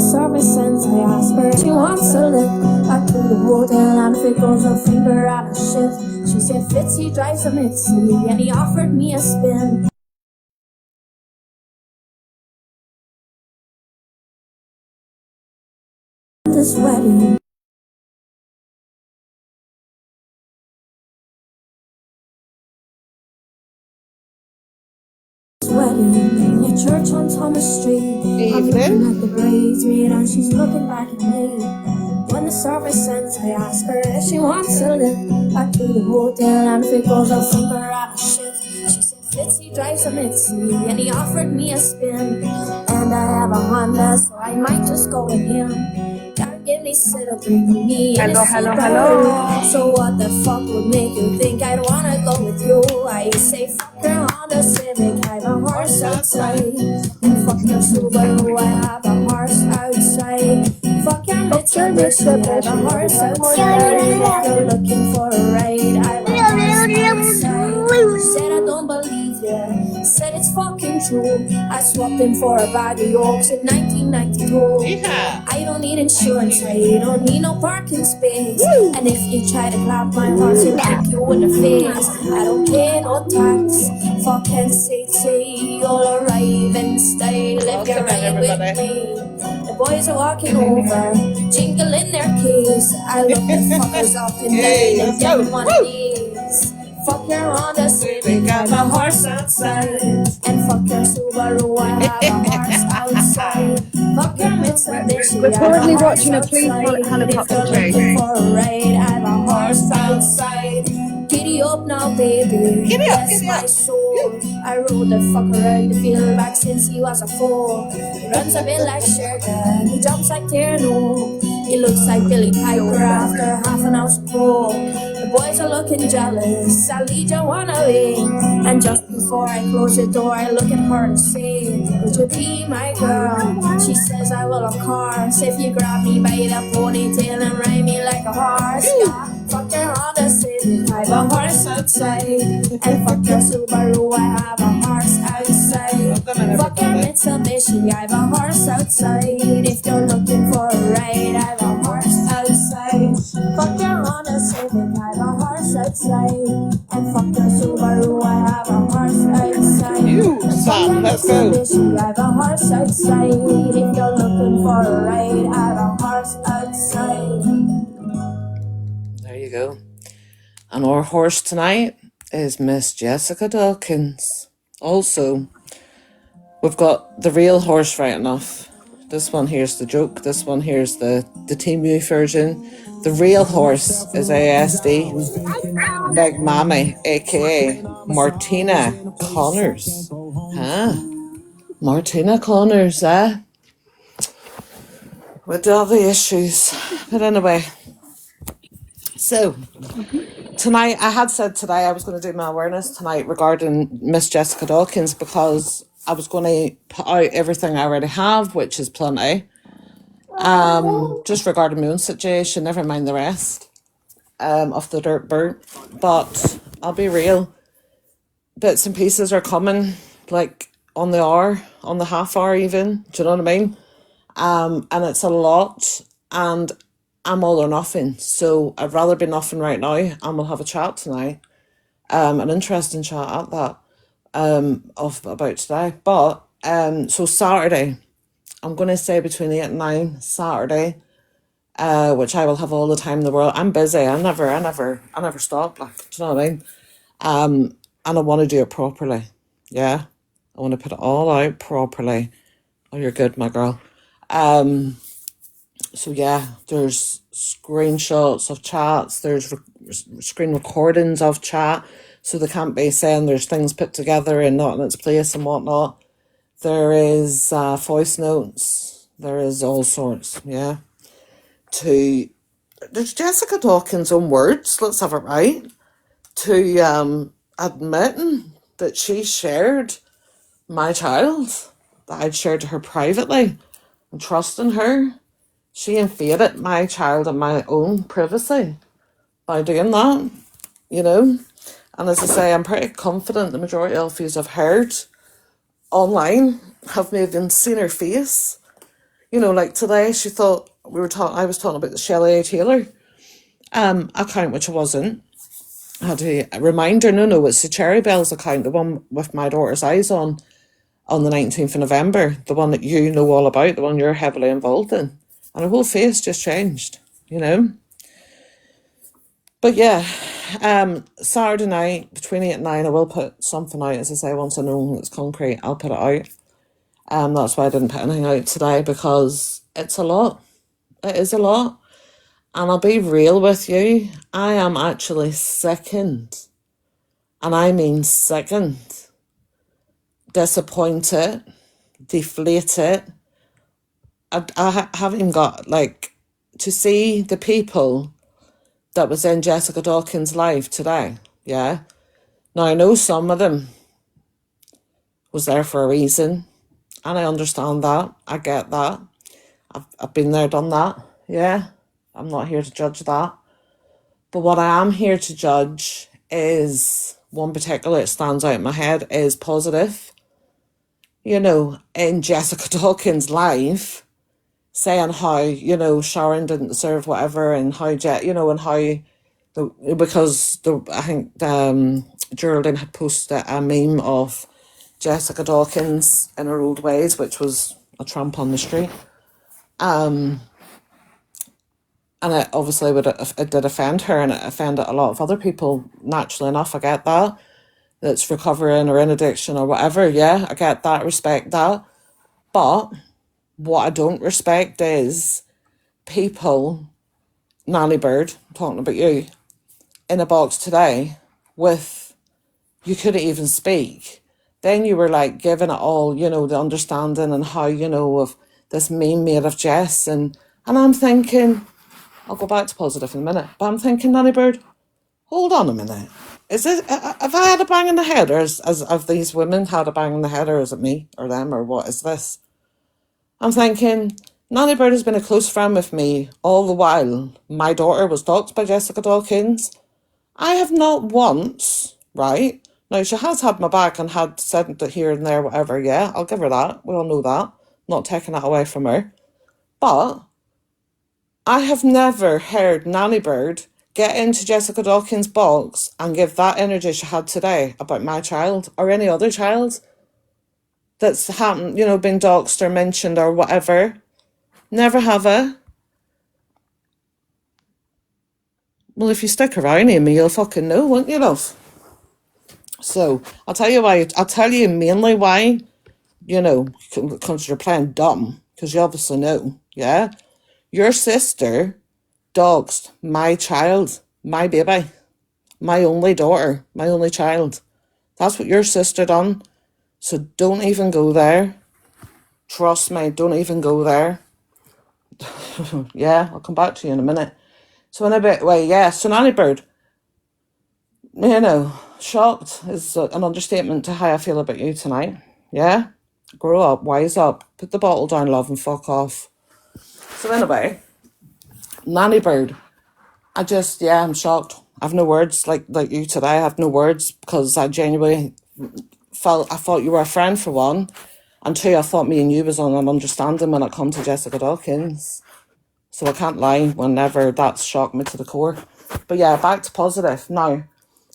service ends, I ask her if she wants a lift. Back to the hotel and if it goes her finger at a shift. She said Fitzy drives a Mitzi and he offered me a spin. This wedding. Wedding in a church on Thomas Street. I'm looking at the bridesmaid and she's looking back at me. When the service ends, I ask her if she wants a lift. Back to the hotel and if it goes her finger at a shift. She said Fitzy drives a Mitzi and he offered me a spin. And I have a Honda, so I might just go with him. Give me sit up, bring me in a hello. So what the fuck would make you think I'd wanna go with you? I say fuck your Honda Civic, I have a horse outside. And fuck your Subaru, I have a horse outside. Fuck your Mitsubishi, I have a horse outside. If you're looking for a ride, I have a horse outside. Said I don't believe ya, said it's fucking true. I swapped him for a bag of yolks in 1992. Yeah. I don't need insurance, I don't need no parking space. And if you try to clap my horse, it'll kick you in the face. I don't pay no tax, fucking city, you'll arrive in style if you're riding with me. The boys are walking over, jingling their keys. I look the fuckers up and down and give them one of these. Fuck your Honda Civic, I have a horse outside. And fuck your Subaru, I have a horse outside. Fuck your Mitsubishi, We're I have currently a horse watching a Please outside. Call It Hannah If Pop you're looking for a ride, I have a horse outside. Giddy up now, baby, bless my soul. I rode the fuck around the field back since he was a foal. He runs a bit like Sheridan, he jumps like Tierno. He looks like Billy Piper after half an ounce of coal. The boys are looking jealous, I'll lead you one away. And just before I close the door, I look at her and say, would you be my girl? She says, I will of course, if you grab me by the ponytail and ride me like a horse. Yeah, fuck your Honda Civic, I have a horse outside. And fuck your Subaru, I have a horse outside. Fuck your Mitsubishi, I have a horse outside. If you're looking for a ride, I have a horse outside. Fuck your Honda Civic, I have a horse outside. And fuck your Subaru, I have a horse outside. Sam, let's go. I have a horse outside. If you're looking for a ride, I have a horse outside. There you go. And our horse tonight is Miss Jessica Dawkins. Also, we've got the real horse right enough. This one here's the joke. This one here's the Team U version. The real horse is ASD. Big Mammy, aka Martina Connors. Huh? Martina Connors, eh? With all the issues. But anyway. So, tonight, I had said today I was going to do my awareness tonight regarding Miss Jessica Dawkins because I was going to put out everything I already have, which is plenty. Just regarding my own situation, never mind the rest of the dirt bird. But I'll be real, bits and pieces are coming, like on the hour, on the half hour even, do you know what I mean? And it's a lot, and I'm all or nothing, so I'd rather be nothing right now, and we'll have a chat tonight, an interesting chat at that, of about today. But so Saturday, I'm going to say between 8 and 9 Saturday, which I will have all the time in the world. I'm busy. I never stop. Like, do you know what I mean? And I want to do it properly. Yeah, I want to put it all out properly. Oh, you're good, my girl. So yeah, there's screenshots of chats. There's screen recordings of chat, so they can't be saying there's things put together and not in its place and whatnot. There is voice notes. There is all sorts. Yeah. There's Jessica Dawkins' own words. Let's have it right. To admitting that she shared my child, that I'd shared to her privately, and trusting her. She invaded my child and my own privacy by doing that, you know. And as I say, I'm pretty confident the majority of you have heard online, have maybe seen her face, You know, like today she thought I was talking about the Shelley A. Taylor account, which I wasn't. I had to remind her, no, it's the ShellBell's account, the one with my daughter's eyes on the 19th of November, the one that you know all about, the one you're heavily involved in. And her whole face just changed, you know. But yeah, Saturday night between 8 and 9, I will put something out. As I say, once I know it's concrete, I'll put it out. That's why I didn't put anything out today, because it's a lot. It is a lot. And I'll be real with you, I am actually sickened, and I mean sickened, disappointed, deflated. I haven't even got, like, to see the people that was in Jessica Dawkins' life today, yeah? Now, I know some of them was there for a reason, and I understand that. I get that. I've been there, done that, yeah? I'm not here to judge that. But what I am here to judge is, one particular that stands out in my head is positive. You know, in Jessica Dawkins' life, saying how, you know, Sharon didn't deserve whatever, and how, and how, I think Geraldine had posted a meme of Jessica Dawkins in her old ways, which was a tramp on the street. And it obviously it did offend her, and it offended a lot of other people. Naturally enough, I get that. That's recovering or in addiction or whatever. Yeah, I get that, respect that. But what I don't respect is people, Nanny Bird, talking about you, in a box today with, you couldn't even speak. Then you were like giving it all, you know, the understanding and how, you know, of this meme made of Jess. And I'm thinking, I'll go back to positive in a minute, but I'm thinking, Nanny Bird, hold on a minute. Is it, have I had a bang in the head, or have these women had a bang in the head, or is it me or them, or what is this? I'm thinking, Nanny Bird has been a close friend with me all the while my daughter was doxed by Jessica Dawkins. I have not once, right? Now, she has had my back and had said that here and there, whatever, yeah, I'll give her that. We all know that. Not taking that away from her. But I have never heard Nanny Bird get into Jessica Dawkins' box and give that energy she had today about my child or any other child that's happened, you know, been doxed or mentioned or whatever. Never have I. Well, if you stick around in me, you'll fucking know, won't you, love? So, I'll tell you why. I'll tell you mainly why, you know, because you're playing dumb, because you obviously know, yeah? Your sister doxed my child, my baby, my only daughter, my only child. That's what your sister done. So don't even go there. Trust me, don't even go there. Yeah, I'll come back to you in a minute. So in a bit, well, yeah, so Nanny Bird, you know, shocked is an understatement to how I feel about you tonight. Yeah? Grow up, wise up, put the bottle down, love, and fuck off. So anyway, Nanny Bird, I'm shocked. I've no words like you today. I have no words because I genuinely I thought you were a friend for one, and two, I thought me and you was on an understanding when it comes to Jessica Dawkins. So I can't lie, whenever that's shocked me to the core. But yeah, back to positive. Now,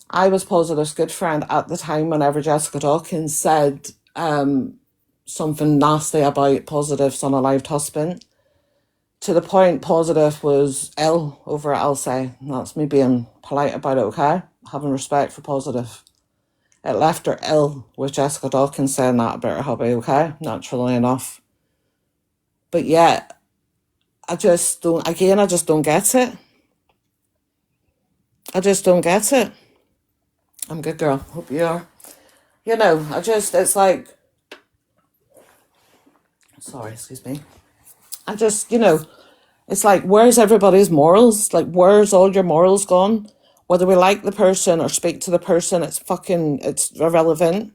I was Positive's good friend at the time whenever Jessica Dawkins said something nasty about Positive's unalived husband. To the point Positive was ill over it, I'll say. That's me being polite about it, okay? Having respect for Positive. It left her ill with Jessica Dawkins saying that about her hubby, okay? Naturally enough. But yeah, I just don't get it. I just don't get it. I'm good, girl. Hope you are. You know, it's like... Sorry, excuse me. It's like, where's everybody's morals? Like, where's all your morals gone? Whether we like the person or speak to the person, it's irrelevant.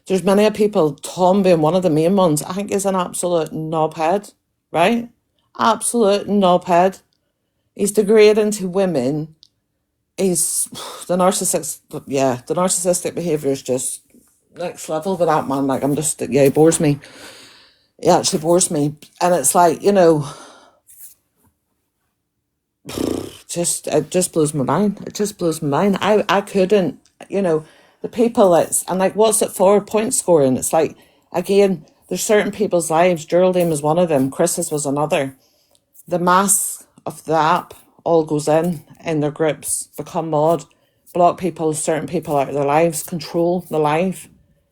There's many people, Tom being one of the main ones, I think is an absolute knobhead, right? Absolute knobhead. He's degrading to women. He's, the narcissistic behaviour is just next level with that man. Like, he bores me. It actually bores me. And it's like, you know, it just blows my mind. It just blows my mind. I couldn't, you know, the people and like, what's it for? Point scoring. It's like, again, there's certain people's lives. Geraldine was one of them. Chris's was another. The mass of the app all goes in their groups, become mod, block people, certain people out of their lives, control the life.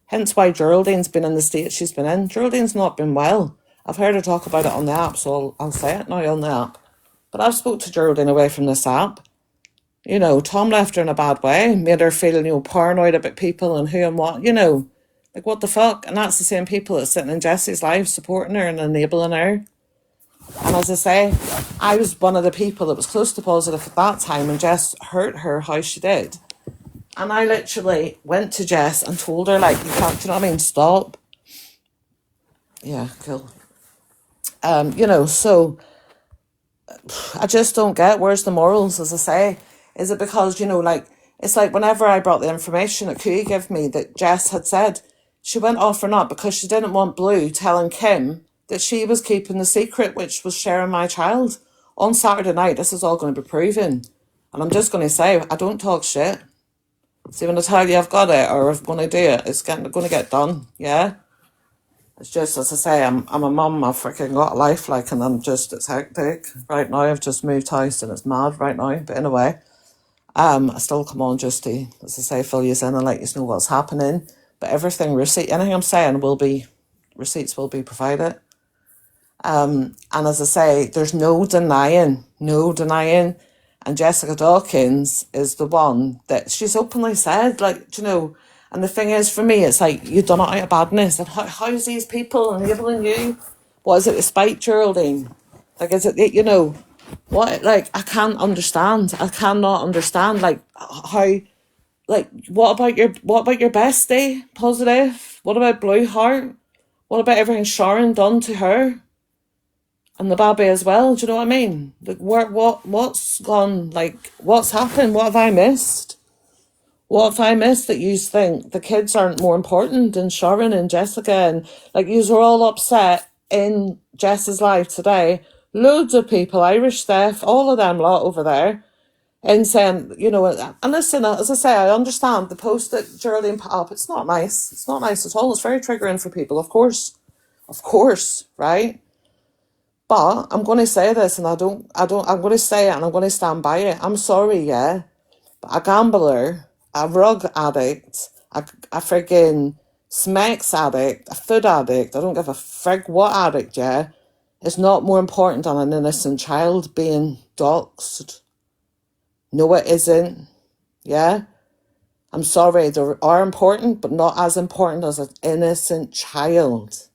Hence why Geraldine's been in the state she's been in. Geraldine's not been well. I've heard her talk about it on the app, so I'll say it now on the app. But I've spoke to Geraldine away from this app. You know, Tom left her in a bad way, made her feel, you know, paranoid about people and who and what, you know. Like, what the fuck? And that's the same people that's sitting in Jessie's life, supporting her and enabling her. And as I say, I was one of the people that was close to positive at that time, and Jess hurt her how she did. And I literally went to Jess and told her, like, you can't, do you know what I mean? Stop. Yeah, cool. You know, so I just don't get, where's the morals, as I say? Is it because, you know, like, it's like whenever I brought the information that Cooey gave me that Jess had said, she went off or not because she didn't want Blue telling Kim that she was keeping the secret, which was sharing my child. On Saturday night, this is all going to be proven. And I'm just going to say, I don't talk shit. See, when I tell you I've got it or I'm going to do it, it's going to get done, yeah? It's just, as I say, I'm a mum, I've freaking got a life, like, and it's hectic. Right now, I've just moved house and it's mad right now, but in a way. I still come on just to, as I say, fill you in and let you know what's happening. But anything I'm saying receipts will be provided. And as I say, there's no denying. And Jessica Dawkins is the one that she's openly said, like, you know, and the thing is, for me, it's like, you've done it out of badness. And how's these people enabling you? What is it, to spite Geraldine? Like, is it, you know, what, like, I can't understand. I cannot understand, like, how, like, what about your bestie, positive? What about Blue Heart? What about everything Sharon done to her? And the baby as well, do you know what I mean? Like, what's gone, like, what's happened? What have I missed? What have I missed that you think the kids aren't more important than Sharon and Jessica? And, like, yous are all upset in Jess's life today. Loads of people, Irish Steph, all of them lot over there, and saying, you know, and listen, as I say, I understand the post that Geraldine put up. It's not nice. It's not nice at all. It's very triggering for people, of course, right? But I'm going to say this, and I'm going to say it, and I'm going to stand by it. I'm sorry, yeah, but a gambler, a rug addict, a friggin' smacks addict, a food addict, I don't give a frig what addict, yeah, is not more important than an innocent child being doxxed. No, it isn't, yeah? I'm sorry, they are important, but not as important as an innocent child.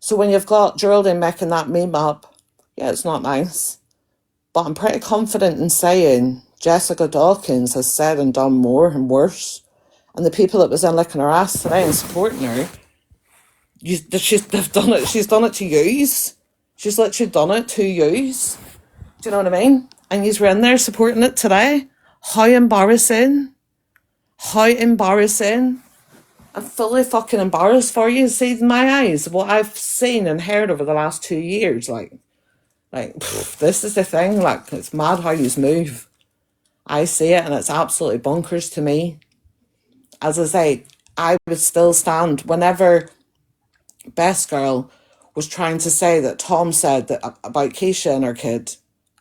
So when you've got Geraldine making that meme up, yeah, it's not nice. But I'm pretty confident in saying Jessica Dawkins has said and done more and worse. And the people that was in licking her ass today and supporting her, they've done it. She's done it to yous. She's literally done it to yous. Do you know what I mean? And yous were in there supporting it today. How embarrassing. How embarrassing. I'm fully fucking embarrassed for you. See, in my eyes, what I've seen and heard over the last 2 years, like, this is the thing, like, it's mad how you move. I see it and it's absolutely bonkers to me. As I say, I would still stand whenever Best Girl was trying to say that Tom said that about Keisha and her kid.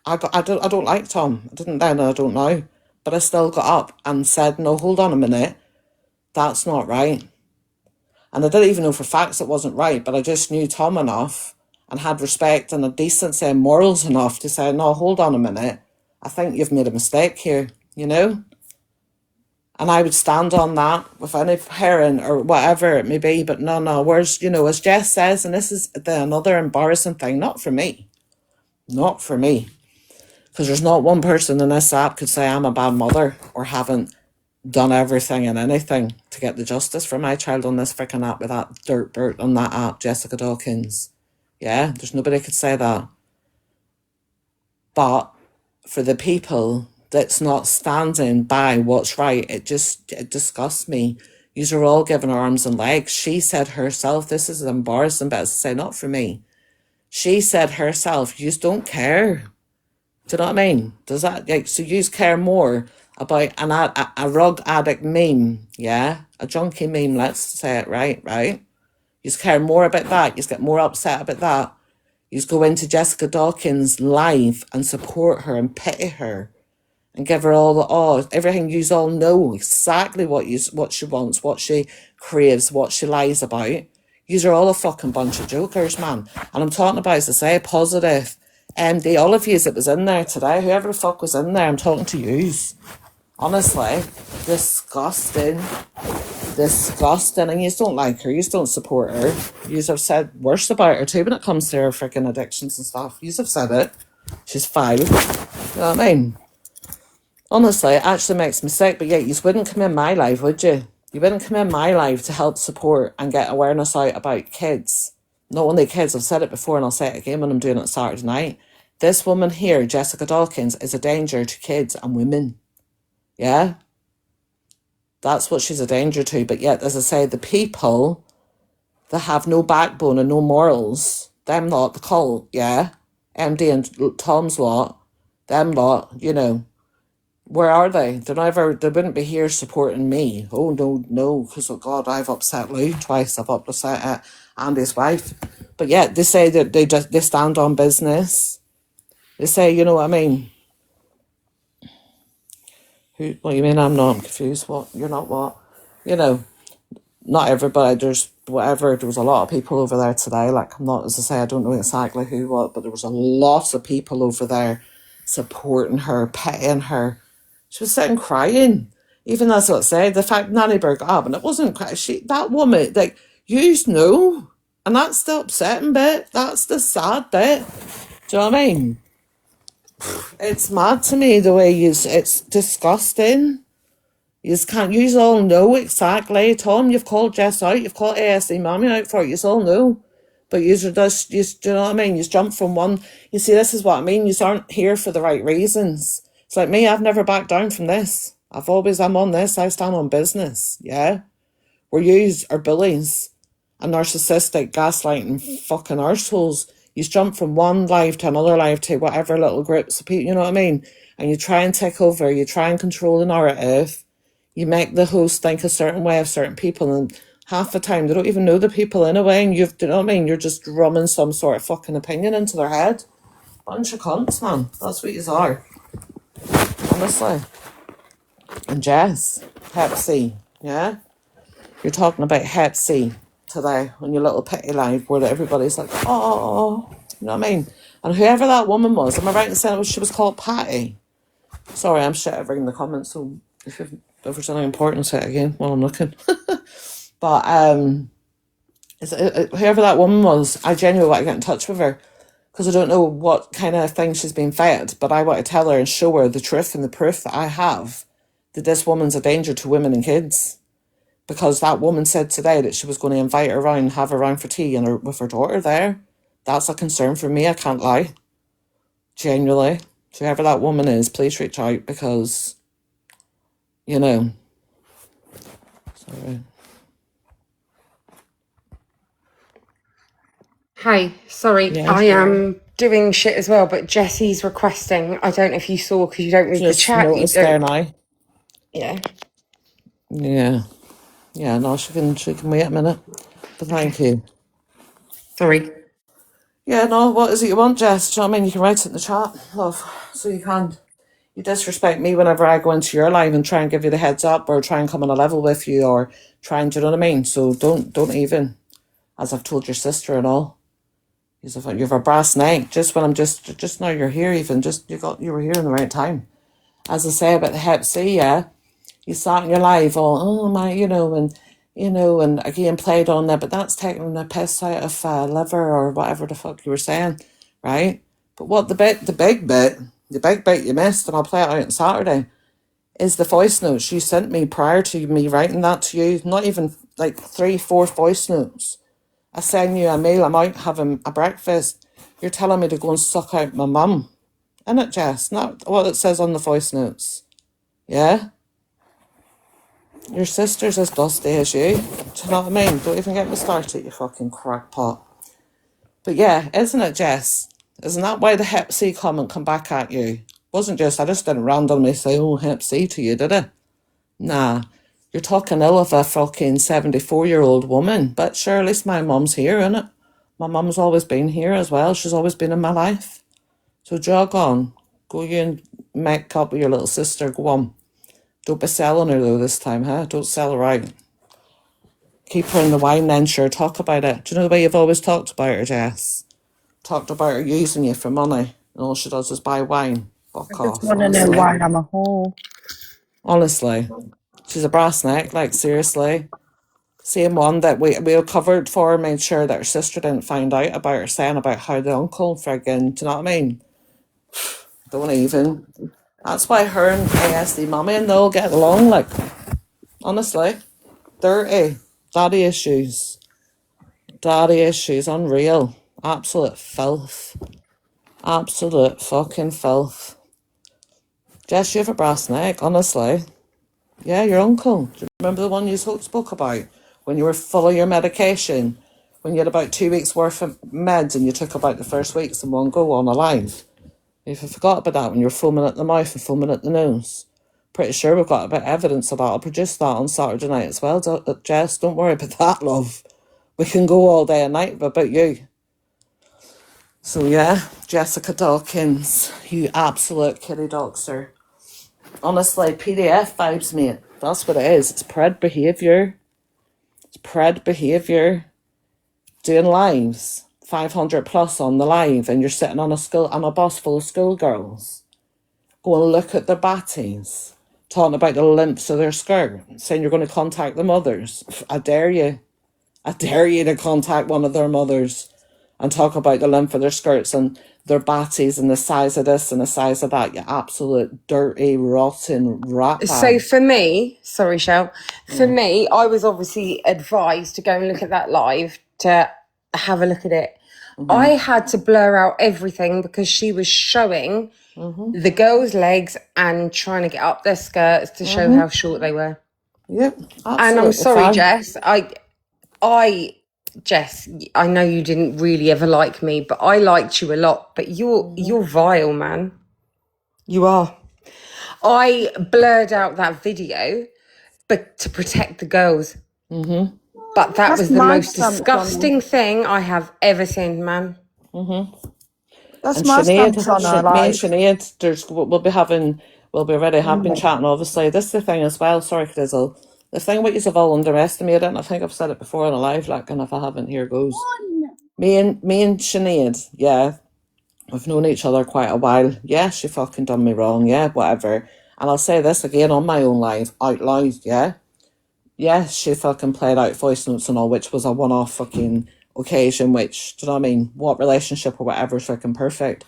I don't like Tom. I didn't then, I don't now. But I still got up and said, no, hold on a minute. That's not right. And I didn't even know for facts it wasn't right, but I just knew Tom enough and had respect and a decency and morals enough to say, no, hold on a minute. I think you've made a mistake here, you know? And I would stand on that with any parent or whatever it may be, but no, where's, you know, as Jess says, and this is another embarrassing thing, not for me, because there's not one person in this app could say I'm a bad mother or haven't done everything and anything to get the justice for my child on this freaking app with that dirt bird on that app, Jessica Dawkins. Yeah, there's nobody could say that. But for the people that's not standing by what's right, it disgusts me. Yous are all giving her arms and legs. She said herself, this is embarrassing, but as I say, not for me. She said herself, yous don't care. Do you know what I mean? Does that, like, so yous care more about a rug addict meme, yeah? A junkie meme, let's say it right? Yous care more about that. Yous get more upset about that. Yous go into Jessica Dawkins live and support her and pity her and give her all everything. Yous all know exactly what she wants, what she craves, what she lies about. Yous are all a fucking bunch of jokers, man. And I'm talking about, as I say, positive. All of yous that was in there today, whoever the fuck was in there, I'm talking to yous. Honestly, disgusting. And you don't like her, you don't support her. You have said worse about her too when it comes to her freaking addictions and stuff. You have said it. She's foul. You know what I mean? Honestly, it actually makes me sick, but yet you wouldn't come in my life, would you? You wouldn't come in my life to help support and get awareness out about kids. Not only kids, I've said it before and I'll say it again when I'm doing it Saturday night. This woman here, Jessica Dawkins, is a danger to kids and women. Yeah? That's what she's a danger to. But yet, as I say, the people that have no backbone and no morals, them lot, the cult, yeah? MD and Tom's lot, them lot, you know, where are they? They wouldn't be here supporting me. Oh, no, because, oh God, I've upset Lou twice. I've upset Andy's wife. But yet, they say that they stand on business. They say, you know what I mean? What do you mean I'm not? I'm confused. What? You're not what? You know, not everybody. There's whatever. There was a lot of people over there today. Like, I'm not, as I say, I don't know exactly who, what, but there was a lot of people over there supporting her, petting her. She was sitting crying. Even that's what I said. The fact Nanny Berg up, and it wasn't crying. That woman, like, you know, and that's the upsetting bit. That's the sad bit. Do you know what I mean? It's mad to me the way it's disgusting. You can't, you all know exactly. Tom, you've called Jess out, you've called ASD Mommy out for it, you all know. But you just, do you know what I mean? You jump from one, you see, this is what I mean, you aren't here for the right reasons. It's like me, I've never backed down from this. I'm on this, I stand on business, yeah? Where yous are bullies and narcissistic, gaslighting fucking arseholes. You jump from one life to another life to whatever little groups of people, you know what I mean? And you try and take over, you try and control the narrative. You make the host think a certain way of certain people, and half the time they don't even know the people in a way, and you know what I mean? You're just drumming some sort of fucking opinion into their head. Bunch of cunts, man. That's what you are. Honestly. And Jess, Hep C, yeah? You're talking about Hep C today on your little pity live where everybody's like, oh, you know what I mean? And whoever that woman was, am I right in saying she was called Patty? Sorry, I'm shit at reading the comments, so if there's anything important, say it again while I'm looking. But whoever that woman was, I genuinely want to get in touch with her because I don't know what kind of thing she's been fed, but I want to tell her and show her the truth and the proof that I have that this woman's a danger to women and kids. Because that woman said today that she was going to invite her around, have her around for tea and with her daughter there. That's a concern for me, I can't lie. Genuinely. Whoever that woman is, please reach out because, you know. Sorry. Hi, sorry, Yeah, I am doing shit as well, but Jessie's requesting, I don't know if you saw because you don't read the just chat. noticed there now. Yeah. Yeah, no, she can wait a minute. But thank you. Sorry. Yeah, no, what is it you want, Jess? Do you know what I mean? You can write it in the chat, love. So you can. You disrespect me whenever I go into your live and try and give you the heads up or try and come on a level with you or try and, do you know what I mean? So don't even, as I've told your sister and all. You have a brass neck. Just when I'm just now you're here even, you were here in the right time. As I say about the Hep C, yeah. You sat in your live all, oh my, and again played on there, but that's taking the piss out of liver or whatever the fuck you were saying, right? But what the big bit you missed, and I'll play it out on Saturday, is the voice notes you sent me prior to me writing that to you. Not even like 3-4 voice notes. I send you a mail, I'm out having a breakfast. You're telling me to go and suck out my mum. Isn't it, Jess? Not what it says on the voice notes. Yeah? Your sister's as dusty as you. Do you know what I mean? Don't even get me started, you fucking crackpot. But yeah, isn't it, Jess? Isn't that why the Hep C comment come back at you? Wasn't just, I just didn't randomly say, oh, Hep C to you, did I? Nah. You're talking ill of a fucking 74-year-old woman. But sure, at least my mum's here, innit? My mum's always been here as well. She's always been in my life. So jog on. Go you and make up with your little sister. Go on. Don't be selling her though this time, huh? Don't sell her out. Keep her in the wine then, sure. Talk about it. Do you know the way you've always talked about her, Jess? Talked about her using you for money. And all she does is buy wine. Fuck I just off, want to know honestly. why I'm a whore. Honestly. She's a brass neck, like seriously. Same one that we covered for, made sure that her sister didn't find out about her saying about how the uncle friggin', do you know what I mean? Don't even. That's why her and ASD mummy and they'll get along, like, honestly. Dirty. Daddy issues. Daddy issues, unreal. Absolute filth. Absolute fucking filth. Jess, you have a brass neck, honestly. Yeah, your uncle. Do you remember the one you spoke about? When you were full of your medication? When you had about 2 weeks worth of meds and you took about the first weeks in one go on a live? If you forgot about that when you were foaming at the mouth and foaming at the nose. Pretty sure we've got a bit of evidence of that. I'll produce that on Saturday night as well, Jess. Don't worry about that, love. We can go all day and night about you. So yeah, Jessica Dawkins, you absolute kitty doxer. Honestly, PDF vibes, mate. That's what it is. It's pred behaviour. It's pred behaviour. Doing lives. 500 plus on the live and you're sitting on a bus full of schoolgirls. Go and look at their batties. Talking about the lengths of their skirt. Saying you're going to contact the mothers. I dare you. I dare you to contact one of their mothers and talk about the length of their skirts and their batties and the size of this and the size of that. You absolute dirty, rotten rat So bag. for me, sorry, Shell. For me, I was obviously advised to go and look at that live to have a look at it. I had to blur out everything because she was showing the girls' legs and trying to get up their skirts to show how short they were. Yep, absolutely And I'm sorry, fine. Jess. Jess, I know you didn't really ever like me, but I liked you a lot. But you're vile, man. You are. I blurred out that video, but to protect the girls. But that That's was the my most stance on disgusting thing I have ever seen, man. That's And my Sinead, stance on her. me and Like, Sinead, have been chatting, obviously. This is the thing as well, sorry, Crizzle. The thing about you have all underestimated, and I think I've said it before in a live, like, and if I haven't, here goes. Me and Sinead, yeah, we've known each other quite a while. Yeah, she fucking done me wrong, yeah, whatever. And I'll say this again on my own live, out loud, yeah. Yes, she fucking played out voice notes and all, which was a one-off fucking occasion, which, do you know what I mean? What relationship or whatever is fucking perfect.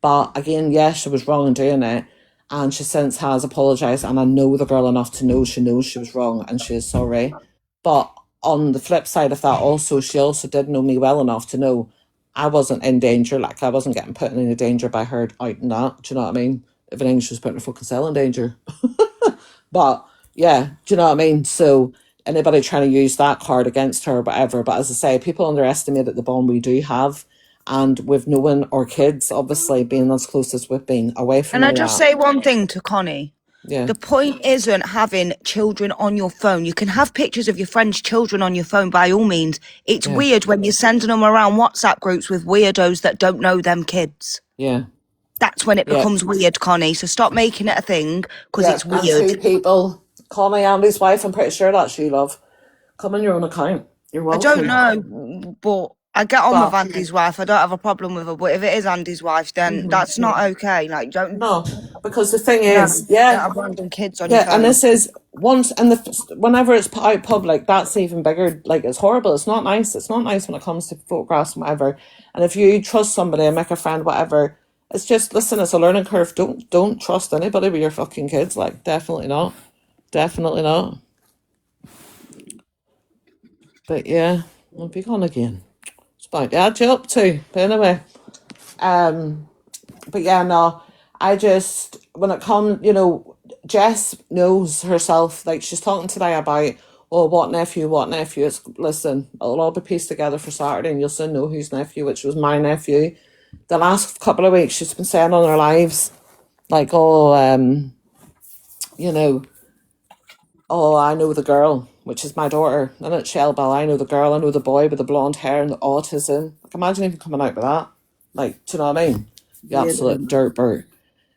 But again, yes, she was wrong in doing it. And she since has apologised. And I know the girl enough to know she knows she was wrong and she is sorry. But on the flip side of that, also, she also did know me well enough to know I wasn't in danger. Like, I wasn't getting put in any danger by her out and that. Do you know what I mean? If anything, she was putting her fucking cell in danger. But yeah, do you know what I mean? So anybody trying to use that card against her or whatever. But as I say, people underestimate the bond we do have. And with knowing our kids, obviously being as close as we've been away from can I all just that. say one thing to Connie? Yeah. The point isn't having children on your phone. You can have pictures of your friends' children on your phone by all means. It's Yeah. weird when you're sending them around WhatsApp groups with weirdos that don't know them kids. Yeah. That's when it Yeah. becomes weird, Connie. So stop making it a thing because Yeah. it's And two weird. people, Connie, Andy's wife, I'm pretty sure that's you, love. Come on your own account. You're I welcome. don't know, but I get on with But Andy's wife. I don't have a problem with her. But if it is Andy's wife, then that's not okay. Like, don't no, because the thing no, is, yeah, don't have random kids on your yeah, and phone. this is once and whenever it's put out public, that's even bigger. Like, it's horrible. It's not nice. It's not nice when it comes to photographs and whatever. And if you trust somebody and make a friend, whatever, it's just, listen, it's a learning curve. Don't trust anybody with your fucking kids. Like, definitely not. Definitely not. But yeah, I'll be gone again. It's about to add you up to. But anyway, but yeah, no, I just, when it comes, Jess knows herself. Like, she's talking today about, oh, what nephew, what nephew. It's, listen, it'll all be pieced together for Saturday and you'll soon know whose nephew, which was my nephew. The last couple of weeks, she's been saying on her lives, like, oh, you know, oh, I know the girl, which is my daughter. And it's ShellBell. I know the girl. I know the boy with the blonde hair and the autism. Like, imagine even coming out with that. Like, do you know what I mean? You Yeah. absolute dirtbird.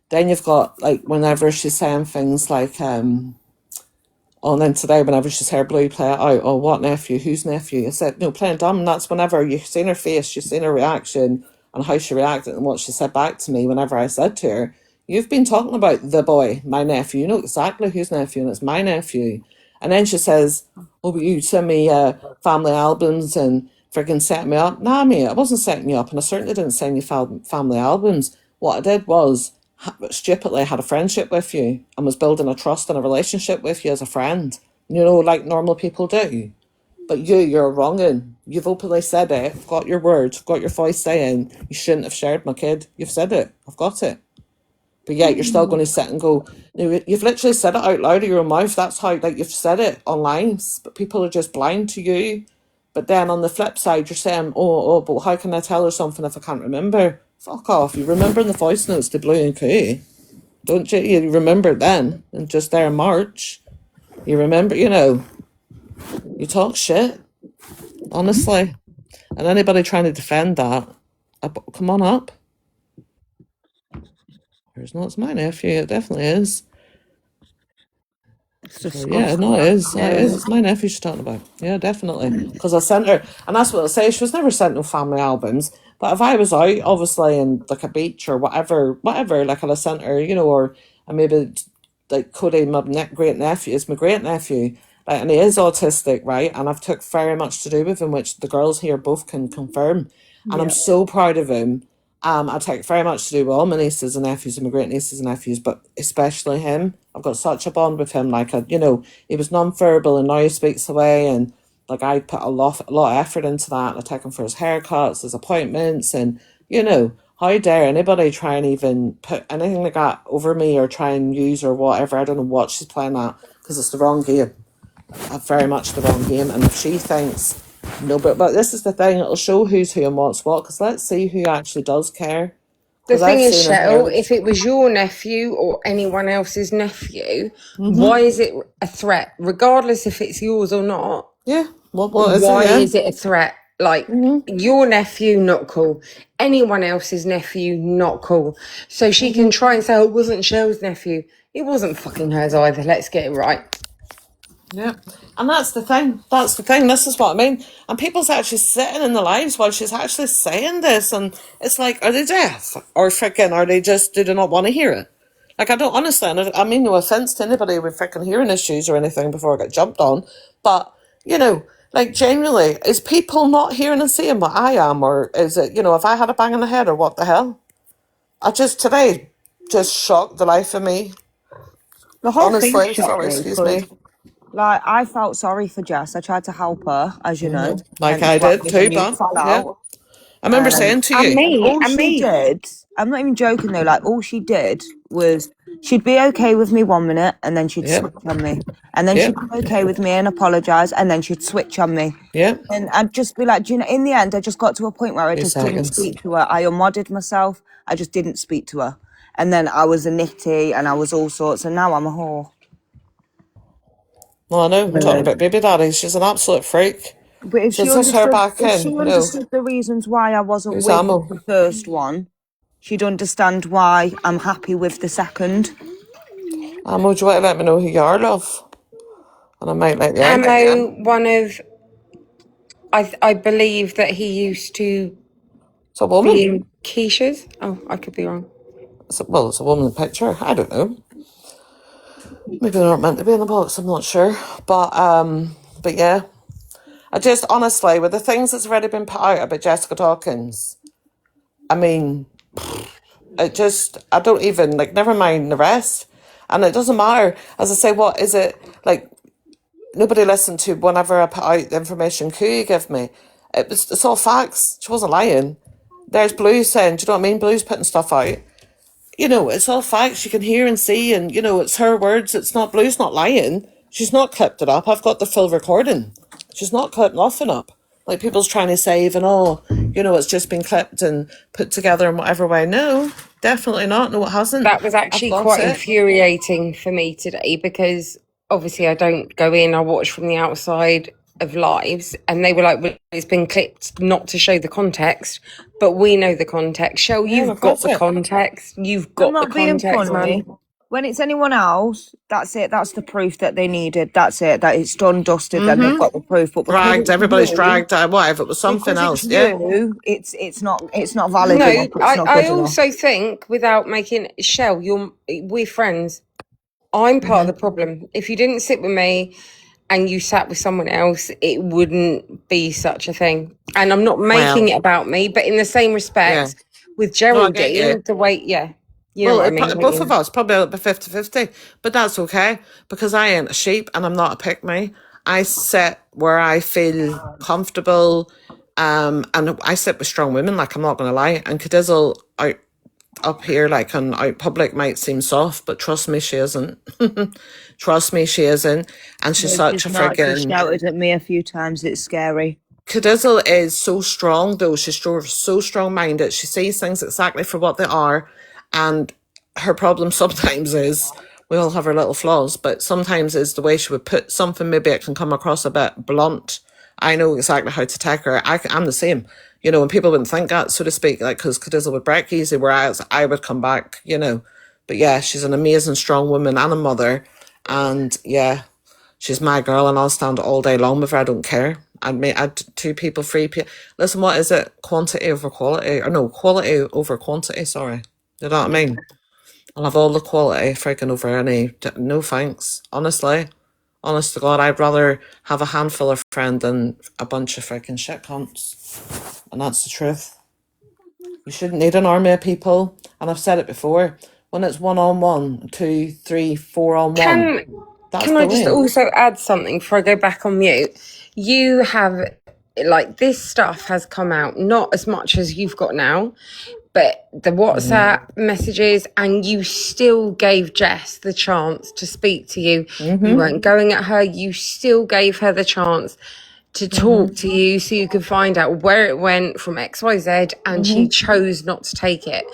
Then you've got, like, whenever she's saying things like, oh, and then today, whenever she's heard Blue play it out, oh, what nephew, whose nephew? I said, no, playing dumb. That's whenever you've seen her face, you've seen her reaction and how she reacted and what she said back to me whenever I said to her, you've been talking about the boy, my nephew. You know exactly whose nephew, and it's my nephew. And then she says, oh, but you send me family albums and freaking set me up. Nah, mate, I wasn't setting you up, and I certainly didn't send you family albums. What I did was stupidly had a friendship with you and was building a trust and a relationship with you as a friend, you know, like normal people do. But you're wronging. You've openly said it. I've got your words. I've got your voice saying you shouldn't have shared my kid. You've said it. I've got it. But yet you're still going to sit and go, no, you've literally said it out loud of your own mouth. That's how, like, you've said it online, but people are just blind to you. But then on the flip side, you're saying, oh, but how can I tell her something if I can't remember? Fuck off. You remember in the voice notes to Blue and Coo. Don't you? You remember then, and just there in March. You remember, you know, you talk shit, honestly. And anybody trying to defend that, come on up. It's not, it's my nephew, it definitely is. It's So, yeah, disgusting. no, it is. It is. It's my nephew she's talking about. Yeah, definitely. Because I sent her, and that's what I say. She was never sent no family albums. But if I was out, obviously, in like a beach or whatever, like I'd have sent her, you know, or and maybe like Cody, my great nephew, is my great nephew, like, and he is autistic, right? And I've took very much to do with him, which the girls here both can confirm. And I'm so proud of him. I take very much to do with all my nieces and nephews and my great nieces and nephews, but especially him. I've got such a bond with him. Like, you know, he was non-verbal and now he speaks away, and like I put a lot of effort into that. I take him for his haircuts, his appointments, and you know, how dare anybody try and even put anything like that over me or try and use or whatever. I don't know what she's playing at because it's the wrong game. Very much the wrong game. And if she thinks no, but this is the thing, it'll show who's who and what's what, because let's see who actually does care. The Because thing I've is, seen and Shell, heard. if it was your nephew or anyone else's nephew, why is it a threat? Regardless if it's yours or not, Yeah, what is it? why Yeah. is it a threat? Like, your nephew, not cool. Anyone else's nephew, not cool. So she can try and say, oh, it wasn't Shell's nephew. It wasn't fucking hers either. Let's get it right. Yeah, and that's the thing. That's the thing. This is what I mean. And people's actually sitting in the lives while she's actually saying this, and it's like, are they deaf or freaking? Are they just? Do they not want to hear it? Like, I don't honestly. And I mean, no offense to anybody with freaking hearing issues or anything before I get jumped on, but you know, like genuinely, is people not hearing and seeing what I am, or is it, you know, if I had a bang in the head or what the hell? I just today just shocked the life of me. The whole thing Honestly, shocked sorry, me excuse me. because, like, I felt sorry for Jess. I tried to help her, as you know, Like hence I why did me and too, you but fell yeah. out. I remember saying to And you, me, all she did, I'm not even joking though, like, all she did was she'd be okay with me 1 minute and then she'd Yep. switch on me. And then Yep. she'd be okay with me and apologise and then she'd switch on me. Yep. And I'd just be like, do you know, in the end, I just got to a point where I 2 just didn't seconds. speak to her. I unmodded myself. I just didn't speak to her. And then I was a nitty and I was all sorts. And now I'm a whore. Well, I know, we're talking about baby daddy. She's an absolute freak. But if So she is this her understood, back if she in? No. understood the reasons why I wasn't Who's with Ammo? the first one, she'd understand why I'm happy with the second. Ammo, do you want to let me know who you are, love? And I might let you out. Ammo, one of, I believe that he used to It's a woman. be in Keisha's. Oh, I could be wrong. It's a woman in the picture. I don't know. Maybe they're not meant to be in the box, I'm not sure. But yeah. I just, honestly, with the things that's already been put out about Jessica Dawkins, I mean, it just, I don't even, like, never mind the rest. And it doesn't matter. As I say, what is it, like, nobody listened to whenever I put out the information you give me. It's all facts. She wasn't lying. There's Blue saying, do you know what I mean? Blue's putting stuff out. you know, it's all facts. You can hear and see, and you know, it's her words. It's not Blue's not lying. She's not clipped it up. I've got the full recording. She's not clipped nothing up. Like people's trying to say, even you know, it's just been clipped and put together in whatever way. No, definitely not. No, it hasn't. That was I've actually got quite it. infuriating for me today because obviously I don't go in, I watch from the outside of lives, and they were like, well, it's been clipped not to show the context, but we know the context. Shell, Yeah, you've I've got got the it. context. You've I'm got the not being context, funny. man. When it's anyone else, that's it. That's the proof that they needed. That's it. That it's done, dusted. Then they've got the proof. But because Dragged. it's Everybody's you, dragged. What if it was something because it's else? Yeah. you, it's not valid No, enough. It's not I good enough. also think without making Shell, we're friends. I'm part of the problem. If you didn't sit with me and you sat with someone else, it wouldn't be such a thing. And I'm not making Well, it about me, but in the same yeah. respect, with No, I get you. Geraldine, the way, yeah, you know Well, what I mean, don't both of you? us probably a bit 50-50, but that's okay because I ain't a sheep and I'm not a pick me. I sit where I feel comfortable, and I sit with strong women. Like I'm not gonna lie. And Cadizzle out up here, like on out public, might seem soft, but trust me, she isn't. Trust me, she isn't. And she's No, such she's a not. She friggin' shouted at me a few times. It's scary. Cadizzle is so strong, though. She's so strong-minded. She sees things exactly for what they are, and her problem sometimes is we all have our little flaws, but sometimes is the way she would put something. Maybe it can come across a bit blunt. I know exactly how to take her. I'm the same, you know, and people wouldn't think that, so to speak, like because Cadizzle would break easy, whereas I would come back, you know. But yeah, she's an amazing, strong woman and a mother, and yeah. She's my girl, and I'll stand all day long with her. I don't care. I'd two people, three people. Listen, what is it? Quantity over quality, or no, quality over quantity. Sorry, you know what I mean? I'll have all the quality freaking over any. No thanks. Honest to God, I'd rather have a handful of friends than a bunch of freaking shit cunts, and that's the truth. You shouldn't need an army of people, and I've said it before. When it's 1-on-1, 2, 3, 4-on-1, Can that's can I just brilliant. also add something before I go back on mute? You have, like, this stuff has come out, not as much as you've got now, but the WhatsApp messages, and you still gave Jess the chance to speak to you. You weren't going at her. You still gave her the chance to talk to you so you could find out where it went from XYZ, and she chose not to take it.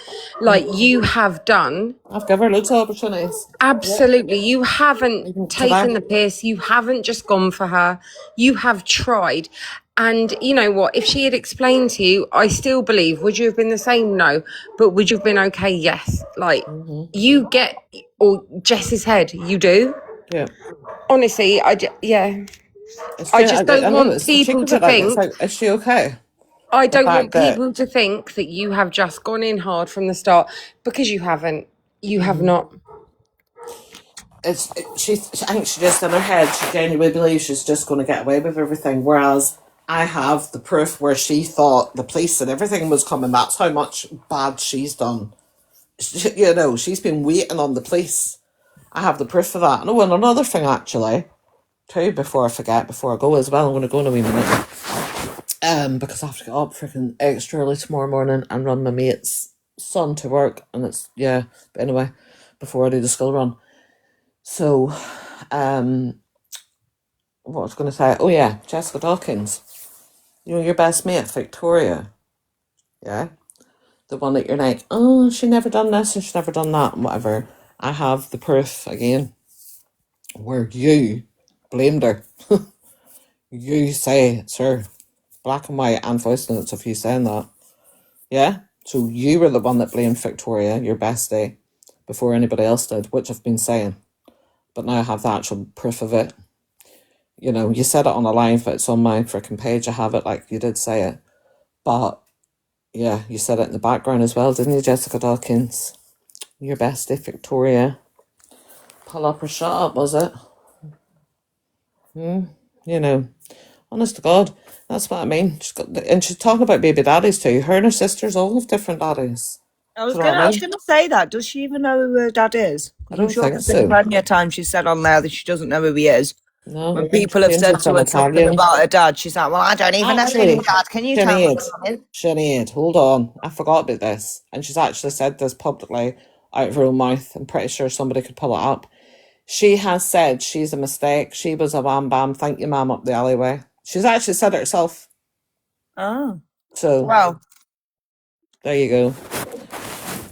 Like, you have done. I've given her loads of opportunities. Absolutely. You haven't Even taken today. the piss. You haven't just gone for her. You have tried. And you know what? If she had explained to you, I still believe, would you have been the same? No. But would you have been okay? Yes. Like, you get, or Jess's head, you do. Yeah. Honestly, yeah. It's I just, just I don't know want it's the cheek people of to it. Like, it's think, like, is she okay? I The don't fact want that people to think that you have just gone in hard from the start, because you haven't. You have not. I think she just in her head, she genuinely believes she's just going to get away with everything. Whereas I have the proof where she thought the police and everything was coming. That's how much bad she's done. You know, she's been waiting on the police. I have the proof of that. And and another thing actually, too, before I forget, before I go as well, I'm going to go in a wee minute. Because I have to get up freaking extra early tomorrow morning and run my mate's son to work, and it's But anyway, before I do the school run, so what was I going to say? Oh yeah, Jessica Dawkins. You know your best mate, Victoria. Yeah, the one that you're like, oh, she never done this and she never done that and whatever. I have the proof again, where you blamed her. You say it's her, black and white and voice notes of you saying that. Yeah? So you were the one that blamed Victoria, your bestie, before anybody else did, which I've been saying. But now I have the actual proof of it. You know, you said it on a live, it's on my freaking page. I have it, like you did say it. But yeah, you said it in the background as well, didn't you, Jessica Dawkins? Your bestie, Victoria. Pull up or shut up, was it? You know, honest to God, that's what I mean. And she's talking about baby daddies too. Her and her sisters all have different daddies. I Do was you know what I mean? gonna say that. Does she even know who her dad is? I Because I'm don't sure think there's been so. plenty of times she said on there that she doesn't know who he is. No. When people have said James to an her something Italian. about her dad, she's like, well, I don't even know Actually, his dad. Can you tell me? Sinead, hold on. I forgot about this. And she's actually said this publicly out of her own mouth. I'm pretty sure somebody could pull it up. She has said she's a mistake. She was a wham bam, thank you, ma'am, up the alleyway. She's actually said it herself. Oh, So well, there you go.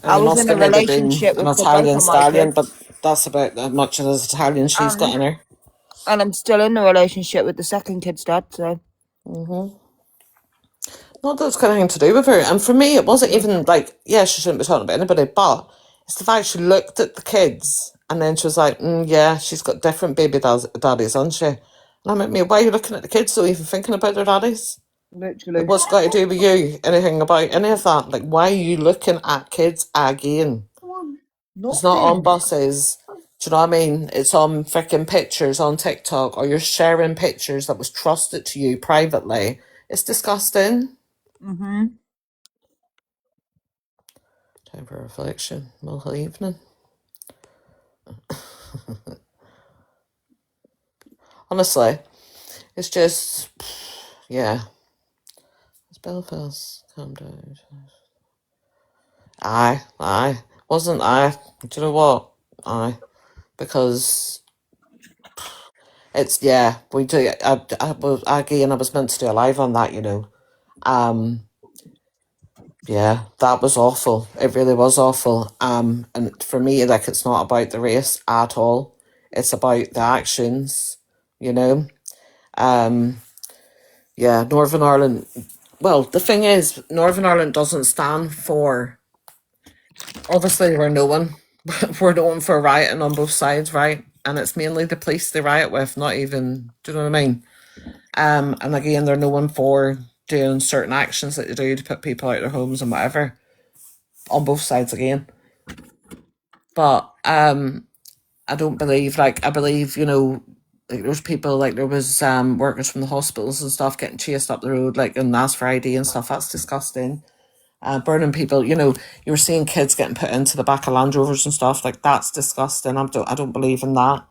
I And was must in a have maybe been relationship an with both Italian of my stallion, kids, but that's about as much as Italian she's got in her. and I'm still in a relationship with the second kid's dad. So Not that it's got anything to do with her. And for me, it wasn't even like, yeah, she shouldn't be talking about anybody, but it's the fact she looked at the kids and then she was like, yeah, she's got different baby daddies, hasn't she? And I'm like, mate, why are you looking at the kids though, even thinking about their daddies? Like, literally, what's got to do with you? Anything about any of that? Like, why are you looking at kids again? It's not on buses. Do you know what I mean? It's on freaking pictures on TikTok, or you're sharing pictures that was trusted to you privately. It's disgusting. Time for reflection. Well, evening. Honestly, it's just, yeah. It's Belfast. Calm down. Aye. Wasn't I? Do you know what? Aye. Because it's, yeah, we do. I was meant to do a live on that, you know. Yeah, that was awful. It really was awful. And for me, like, it's not about the race at all. It's about the actions, you know. Yeah, Northern Ireland. Well, the thing is, Northern Ireland doesn't stand for. Obviously, we're known. We're known for rioting on both sides, right? And it's mainly the police they riot with, not even. Do you know what I mean? And again, they're known for doing certain actions that they do to put people out of their homes and whatever on both sides again. But I don't believe, like, I believe, you know, like, there's people, like, there was workers from the hospitals and stuff getting chased up the road, like, and asked for ID and stuff. That's disgusting. Burning people, you know, you were seeing kids getting put into the back of Land Rovers and stuff. Like, that's disgusting. I don't believe in that.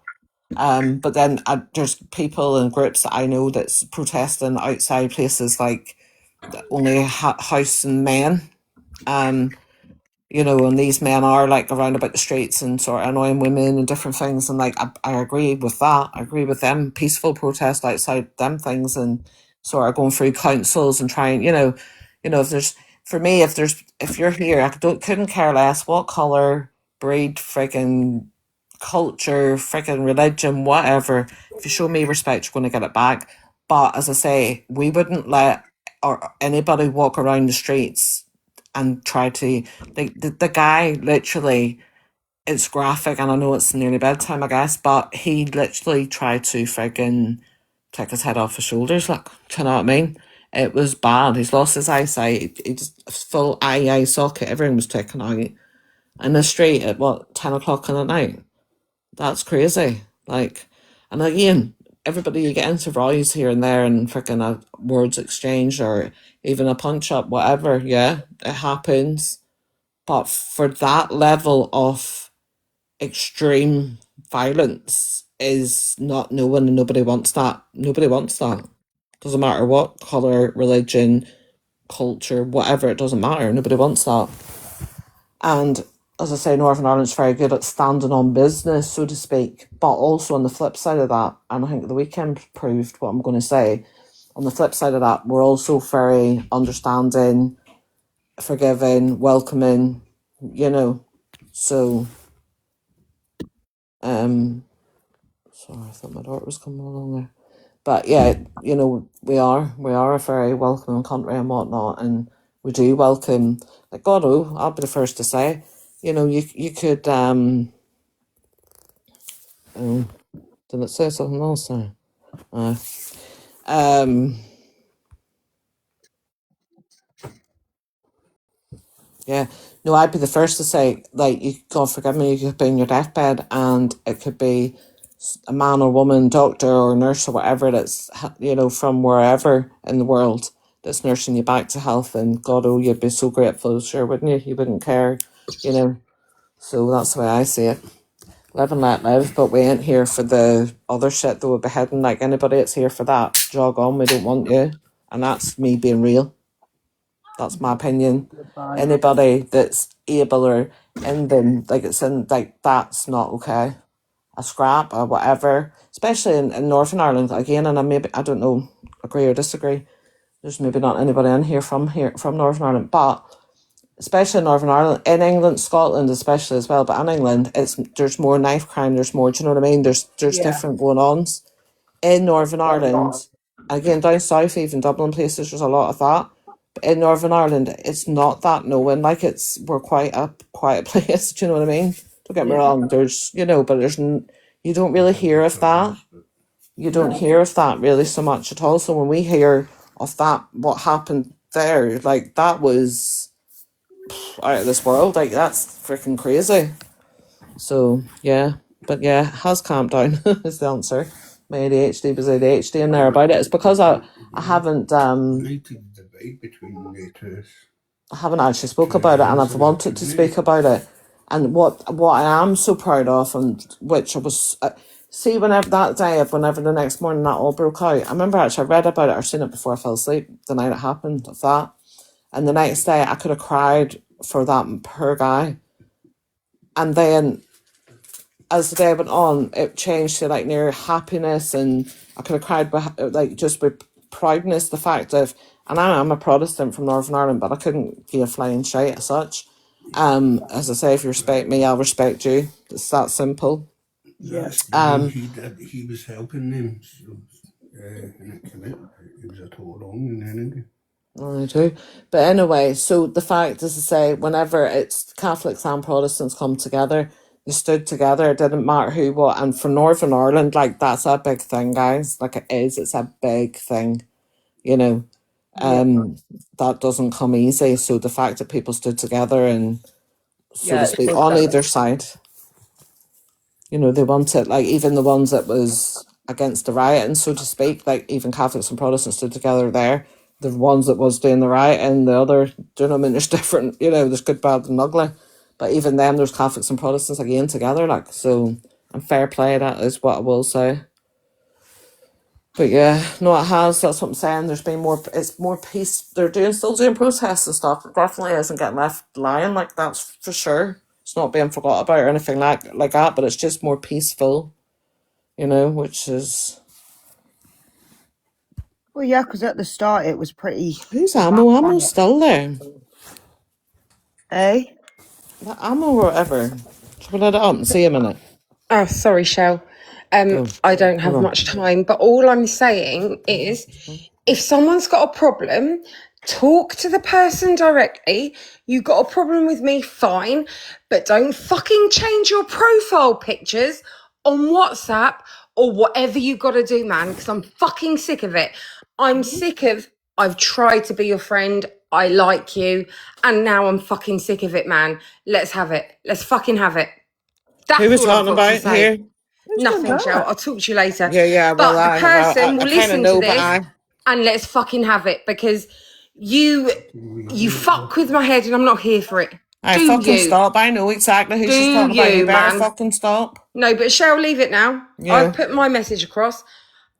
But then there's people and groups that I know that's protesting outside places like only house and men. You know, and these men are like around about the streets and sort of annoying women and different things. And like, I agree with that. I agree with them. Peaceful protest outside them things and sort of going through councils and trying, if there's, for me, if you're here, couldn't care less what colour, breed, friggin' culture, friggin' religion, whatever. If you show me respect, you're going to get it back. But as I say, we wouldn't let or anybody walk around the streets and try to the guy literally, it's graphic and I know it's nearly bedtime I guess, but he literally tried to friggin' take his head off his shoulders, like, do you know what I mean? It was bad. He's lost his eyesight. He just full eye socket, everything was taken out in the street at what, 10 o'clock in the night. That's crazy. Like, and again, everybody, you get into rows here and there and freaking a words exchange or even a punch up, whatever. Yeah, it happens. But for that level of extreme violence is not known and nobody wants that. Nobody wants that. Doesn't matter what colour, religion, culture, whatever, it doesn't matter. Nobody wants that. And as I say, Northern Ireland's very good at standing on business, so to speak. But also on the flip side of that, and I think the weekend proved what I'm going to say, on the flip side of that, we're also very understanding, forgiving, welcoming, you know. So, sorry, I thought my daughter was coming along there. But yeah, you know, we are a very welcoming country and whatnot, and we do welcome, like, God, oh, I'll be the first to say, you know, you could oh, did it say something else there? Um, yeah, no, I'd be the first to say, like, you, God forgive me, you could be in your deathbed, and it could be a man or woman, doctor or nurse or whatever that's, you know, from wherever in the world that's nursing you back to health. And God, oh, you'd be so grateful, sure, wouldn't you? You wouldn't care, you know. So that's the way I see it. Live and let live, but we ain't here for the other shit that we're beheading. Like, anybody that's here for that, jog on, we don't want you. And that's me being real. That's my opinion. Anybody that's able or in them, like it's in, like that's not okay. A scrap or whatever, especially in Northern Ireland again. And I don't know, agree or disagree. There's maybe not anybody in here from Northern Ireland, but especially in Northern Ireland, in England, Scotland especially as well, but in England, there's more knife crime. There's more. Do you know what I mean? There's different going ons in Northern Ireland. Again, down south, even Dublin places, there's a lot of that. But in Northern Ireland, it's not that knowing. Like we're quite a quiet place. Do you know what I mean? Don't get me wrong. There's but you don't really hear of that. You don't hear of that really so much at all. So when we hear of that, what happened there, like that was out of this world. Like that's freaking crazy. So yeah, but yeah, it has calmed down is the answer. My ADHD was ADHD in there about it. It's because I haven't I haven't actually spoke about it, and I've wanted to speak about it. And what I am so proud of, and which I was see whenever the next morning that all broke out. I remember actually I read about it or seen it before I fell asleep the night it happened of that, and the next day I could have cried for that poor guy, and then as the day went on, it changed to like near happiness, and I could have cried like just with proudness. The fact of, and I'm a Protestant from Northern Ireland, but I couldn't give a flying shite as such. As I say, if you respect me, I'll respect you. It's that simple. Yes, he was helping them, so it was a total wrong anyway. I do. But anyway, so the fact, as I say, whenever it's Catholics and Protestants come together, they stood together. It didn't matter who, what. And for Northern Ireland, like, that's a big thing, guys. Like, it is. It's a big thing, That doesn't come easy. So the fact that people stood together and, so to speak, on either side, they wanted, like, even the ones that was against the rioting, so to speak, like, even Catholics and Protestants stood together there. The ones that was doing the rioting, the other, do you know what I mean? There's different, there's good, bad, and ugly. But even them, there's Catholics and Protestants again together, like, so, and fair play, that is what I will say. But yeah, no, it has, that's what I'm saying. There's been it's more peace. They're still doing protests and stuff. It definitely isn't getting left lying, like, that's for sure. It's not being forgot about or anything like that, but it's just more peaceful, which is... Well, yeah, because at the start it was pretty... Who's Ammo? Ammo's still there. Eh? That Ammo or whatever. Should we let it up and see a minute? Oh, sorry, Shell. I don't have much time, but all I'm saying is if someone's got a problem, talk to the person directly. You got a problem with me, fine, but don't fucking change your profile pictures on WhatsApp or whatever you got to do, man, because I'm fucking sick of it. I'm sick of, I've tried to be your friend, I like you, and now I'm fucking sick of it, man. Let's have it. Let's fucking have it. That's Who was all I've talking got to about say. here? Nothing, Shell. I'll talk to you later. Yeah, well, but the person will listen to this, and let's fucking have it, because you fuck with my head and I'm not here for it. Stop. I know exactly who she's talking about. You better fucking stop. No, but Shell, leave it now. Yeah. I've put my message across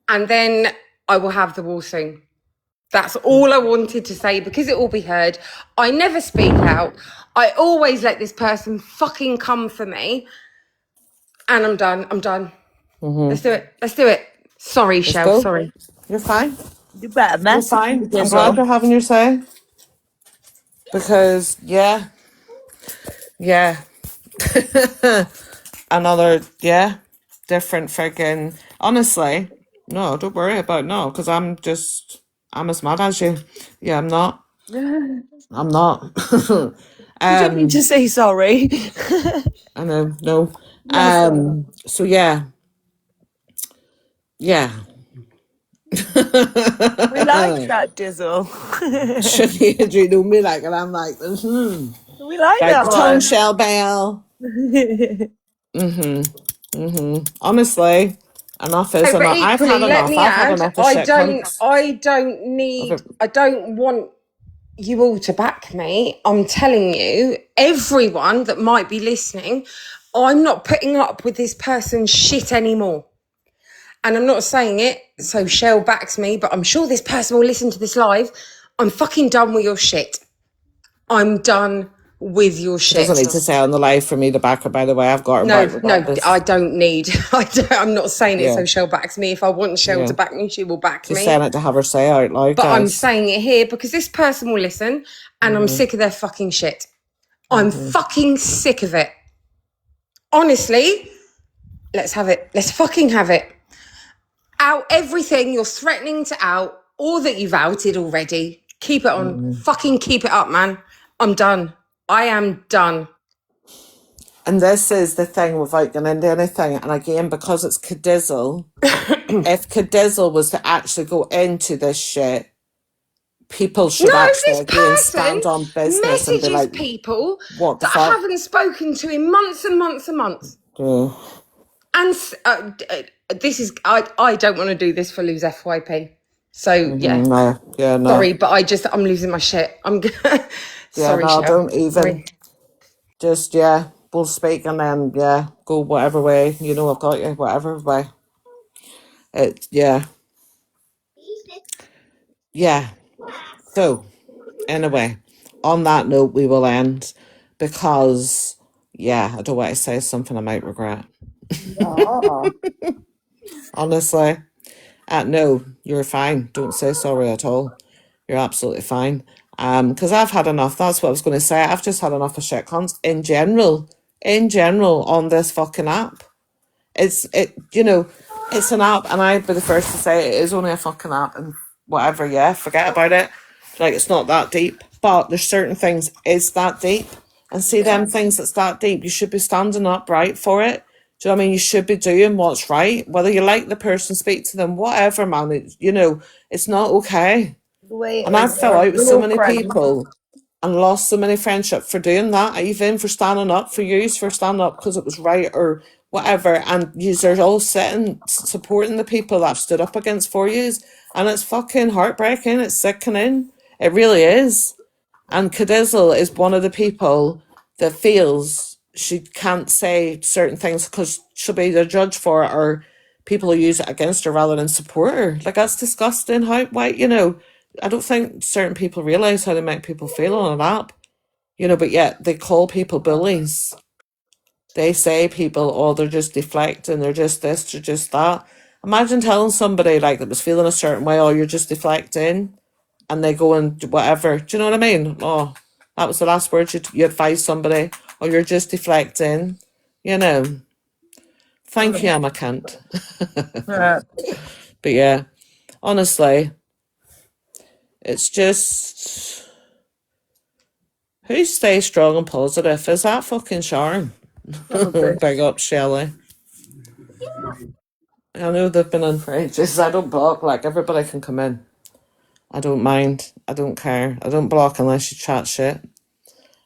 and then I will have the wall soon. That's all I wanted to say, because it will be heard. I never speak out. I always let this person fucking come for me. And I'm done. Mm-hmm. Let's do it. Sorry, Shell. Sorry. You're fine. You better mess. You're fine. I'm glad you're having your say. Because, yeah. Another, different friggin'... Honestly, no, don't worry about because I'm as mad as you. Yeah, I'm not. I'm not. You don't need to say sorry. I know, no. So, yeah. Yeah. We like that, Dizzle. You know me like, and I'm like, We like that tone, one. ShellBell. Honestly, enough is enough. I've had enough. I've had enough of shit cunts. I don't want you all to back me. I'm telling you, everyone that might be listening, I'm not putting up with this person's shit anymore. And I'm not saying it so Shell backs me, but I'm sure this person will listen to this live. I'm fucking done with your shit. I'm done with your She shit. doesn't need to say on the live for me to back her, by the way. I've got her No, back no, regardless. I don't need. I'm not saying it Yeah. so Shell backs me. If I want Shell to back me, she will back Just me. saying it to have her say out loud, But I'm guys. saying it here because this person will listen, and I'm sick of their fucking shit. I'm fucking sick of it. Honestly, let's have it. Let's fucking have it. Out everything you're threatening to out, or that you've outed already. Keep it on. Fucking keep it up, man. I'm done. I am done. And this is the thing without going into anything. And again, because it's Cadizzle, if Cadizzle was to actually go into this shit, people should No, actually this again person stand on business and be messages like, people what the that fuck? haven't spoken to in months and months and months. And this is, I don't want to do this for Lose FYP. So, yeah. No, yeah, no. Sorry, but I'm losing my shit. Sorry, no, Shell. don't even. Sorry. Just, we'll speak and then, go whatever way. You know I've got you, whatever way. Yeah. So, anyway, on that note, we will end because, I don't want to say something I might regret. Honestly. No, you're fine. Don't say sorry at all. You're absolutely fine. Because I've had enough. That's what I was going to say. I've just had enough of shit cons in general. In general, on this fucking app. It's an app, and I'd be the first to say it is only a fucking app and whatever, forget about it. Like, it's not that deep. But there's certain things is that deep. And see them things that's that deep, you should be standing up right for it. Do you know what I mean? You should be doing what's right. Whether you like the person, speak to them, whatever, man. It's not okay. And I fell out with so many people and lost so many friendships for doing that, even for standing up for yous, for standing up because it was right or whatever. And yous are all sitting, supporting the people that have stood up against for yous. And it's fucking heartbreaking. It's sickening. It really is. And Cadizzle is one of the people that feels she can't say certain things because she'll be either judged for it or people will use it against her rather than support her. Like, that's disgusting. I don't think certain people realise how they make people feel on an app. But yet they call people bullies. They say people, oh, they're just deflecting, they're just this, they're just that. Imagine telling somebody like that was feeling a certain way, oh, you're just deflecting, and they go and do whatever. Do you know what I mean? Oh, that was the last word you advise somebody, oh, you're just deflecting. Thank you, I'm a cunt. But honestly, it's just, who stays strong and positive? Is that fucking Sharon? Big up, Shelley. I know they've been in for ages. I don't block, like, everybody can come in. I don't mind. I don't care. I don't block unless you chat shit.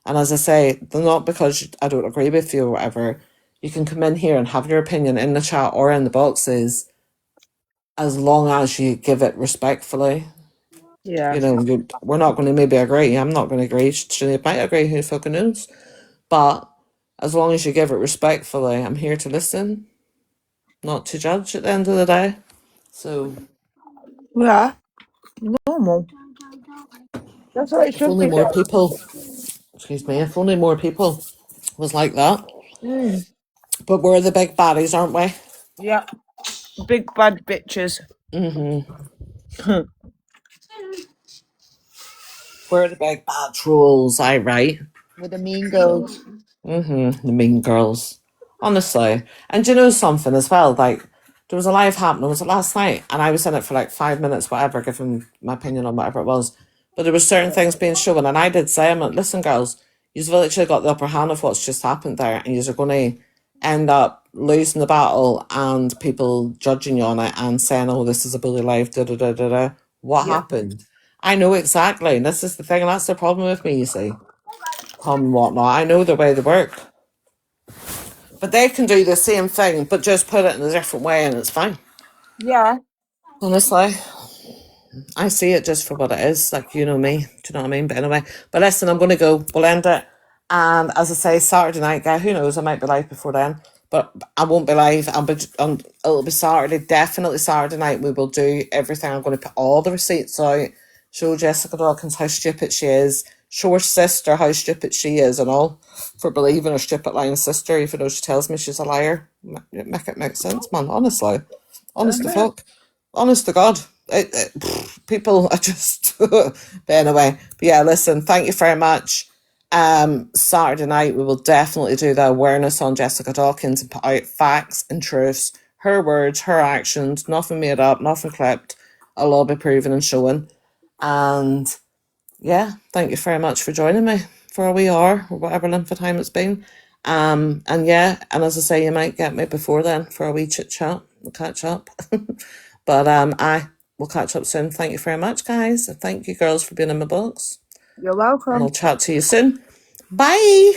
And as I say, they're not because I don't agree with you or whatever. You can come in here and have your opinion in the chat or in the boxes as long as you give it respectfully. Yeah. We're not going to maybe agree. I'm not going to agree. She might agree. Who fucking knows? But as long as you give it respectfully, I'm here to listen, not to judge at the end of the day. So, Yeah. Normal. That's what it if should only be. more people, if only more people was like that. But we're the big baddies, aren't we? Yeah. Big bad bitches. We're the big bad trolls, I right. With the mean girls. The mean girls. Honestly. And do you know something as well? Like, there was a live happening, was it last night? And I was in it for like 5 minutes, whatever, giving my opinion on whatever it was. But there were certain things being shown, and I did say, I'm like, listen, girls, you've literally got the upper hand of what's just happened there, and you're going to end up losing the battle and people judging you on it and saying, oh, this is a bully life, da da da da da. What happened? I know exactly, and this is the thing, and that's the problem with me, you see. And whatnot. I know the way they work. But they can do the same thing, but just put it in a different way and it's fine. Yeah. Honestly. I see it just for what it is. Like, you know me. Do you know what I mean? But anyway. But listen, I'm going to go. We'll end it. And as I say, Saturday night, guy, who knows? I might be live before then. But I won't be live. It'll be Saturday. Definitely Saturday night. We will do everything. I'm going to put all the receipts out. Show Jessica Dawkins how stupid she is. show her sister how stupid she is and all for believing her stupid lying sister, even though she tells me she's a liar. Make it make sense, man. Honestly, honest to fuck, honest to God. People are just. But anyway, but yeah. Listen, thank you very much. Saturday night we will definitely do the awareness on Jessica Dawkins and put out facts and truths, her words, her actions, nothing made up, nothing clipped. It'll all be proven and shown. And yeah, thank you very much for joining me for a wee hour or whatever length of time it's been. And yeah, and as I say, you might get me before then for a wee chit chat. We'll catch up. But I will catch up soon. Thank you very much, guys. And thank you, girls, for being in my books. You're And welcome. I'll chat to you soon. Bye.